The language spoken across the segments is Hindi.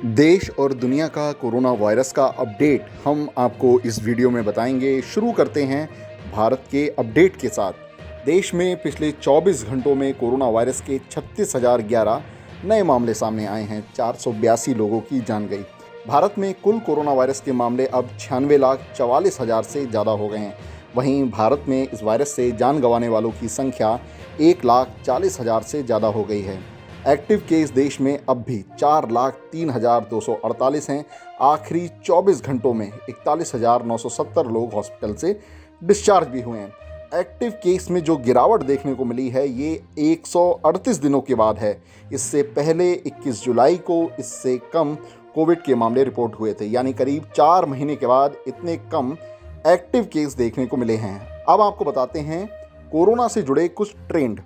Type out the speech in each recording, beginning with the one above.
देश और दुनिया का कोरोना वायरस का अपडेट हम आपको इस वीडियो में बताएंगे। शुरू करते हैं भारत के अपडेट के साथ। देश में पिछले 24 घंटों में कोरोना वायरस के 36,011 नए मामले सामने आए हैं। 482 लोगों की जान गई। भारत में कुल कोरोना वायरस के मामले अब 96,44,000 से ज़्यादा हो गए हैं। वहीं भारत में इस वायरस से जान गंवाने वालों की संख्या 1,40,000 से ज़्यादा हो गई है। एक्टिव केस देश में अब भी 4,03,248 हैं। आखिरी 24 घंटों में 41,970 लोग हॉस्पिटल से डिस्चार्ज भी हुए हैं। एक्टिव केस में जो गिरावट देखने को मिली है ये 138 दिनों के बाद है। इससे पहले 21 जुलाई को इससे कम कोविड के मामले रिपोर्ट हुए थे, यानी करीब 4 महीने के बाद इतने कम एक्टिव केस देखने को मिले हैं। अब आपको बताते हैं कोरोना से जुड़े कुछ ट्रेंड।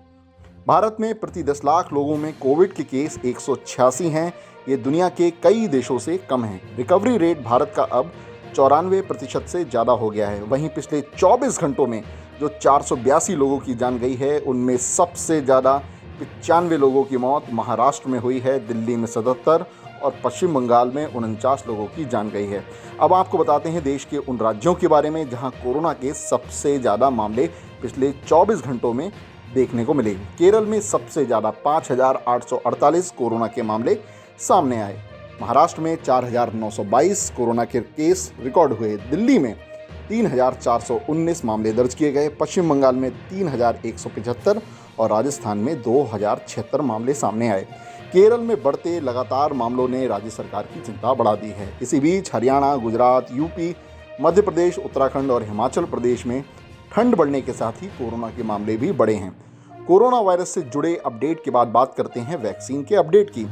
भारत में प्रति 10 लाख लोगों में कोविड के केस 186 हैं। ये दुनिया के कई देशों से कम है। रिकवरी रेट भारत का अब 94% से ज़्यादा हो गया है। वहीं पिछले 24 घंटों में जो 482 लोगों की जान गई है, उनमें सबसे ज़्यादा 95 लोगों की मौत महाराष्ट्र में हुई है, दिल्ली में 77 और पश्चिम बंगाल में 49 लोगों की जान गई है। अब आपको बताते हैं देश के उन राज्यों के बारे में जहां कोरोना के सबसे ज़्यादा मामले पिछले 24 घंटों में देखने को मिले। केरल में सबसे ज़्यादा 5,848 कोरोना के मामले सामने आए। महाराष्ट्र में 4,922 कोरोना के केस रिकॉर्ड हुए। दिल्ली में 3,419 मामले दर्ज किए गए। पश्चिम बंगाल में 3,175 और राजस्थान में 2,076 मामले सामने आए। केरल में बढ़ते लगातार मामलों ने राज्य सरकार की चिंता बढ़ा दी है। इसी बीच हरियाणा, गुजरात, यूपी, मध्य प्रदेश, उत्तराखंड और हिमाचल प्रदेश में ठंड बढ़ने के साथ ही कोरोना के मामले भी बढ़े हैं। कोरोना वायरस से जुड़े अपडेट के बाद बात करते हैं वैक्सीन के अपडेट की।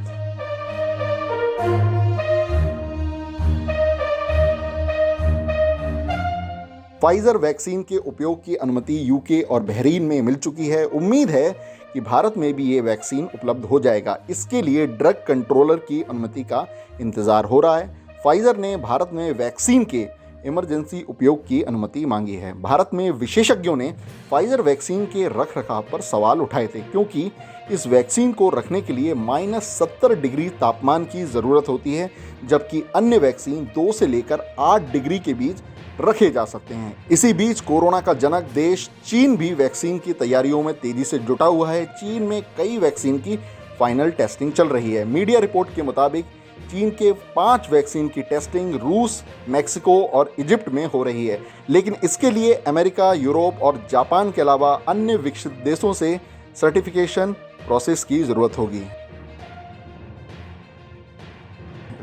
फाइजर वैक्सीन के उपयोग की अनुमति यूके और बहरीन में मिल चुकी है। उम्मीद है कि भारत में भी ये वैक्सीन उपलब्ध हो जाएगा। इसके लिए ड्रग कंट्रोलर की अनुमति का इंतजार हो रहा है। फाइजर ने भारत में वैक्सीन के इमरजेंसी उपयोग की अनुमति मांगी है। भारत में विशेषज्ञों ने फाइजर वैक्सीन के रखरखाव पर सवाल उठाए थे, क्योंकि इस वैक्सीन को रखने के लिए -70 डिग्री तापमान की ज़रूरत होती है, जबकि अन्य वैक्सीन 2 से लेकर 8 डिग्री के बीच रखे जा सकते हैं। इसी बीच कोरोना का जनक देश चीन भी वैक्सीन की तैयारियों में तेजी से जुटा हुआ है। चीन में कई वैक्सीन की फाइनल टेस्टिंग चल रही है। मीडिया रिपोर्ट के मुताबिक चीन के 5 वैक्सीन की टेस्टिंग रूस, मेक्सिको और इजिप्ट में हो रही है, लेकिन इसके लिए अमेरिका, यूरोप और जापान के अलावा अन्य विकसित देशों से सर्टिफिकेशन प्रोसेस की ज़रूरत होगी।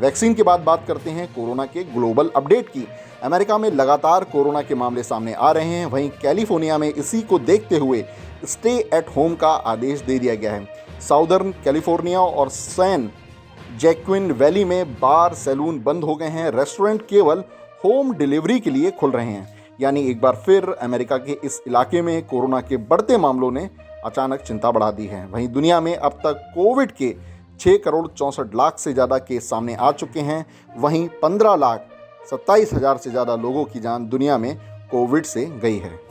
वैक्सीन के बाद बात करते हैं कोरोना के ग्लोबल अपडेट की। अमेरिका में लगातार कोरोना के मामले सामने आ रहे हैं। वहीं कैलिफोर्निया में इसी को देखते हुए स्टे एट होम का आदेश दे दिया गया है। साउदर्न कैलिफोर्निया और सैन जैक्विन वैली में बार, सैलून बंद हो गए हैं। रेस्टोरेंट केवल होम डिलीवरी के लिए खुल रहे हैं। यानी एक बार फिर अमेरिका के इस इलाके में कोरोना के बढ़ते मामलों ने अचानक चिंता बढ़ा दी है। वहीं दुनिया में अब तक कोविड के 6,64,00,000 से ज़्यादा केस सामने आ चुके हैं। वहीं 15,27,000 से ज़्यादा लोगों की जान दुनिया में कोविड से गई है।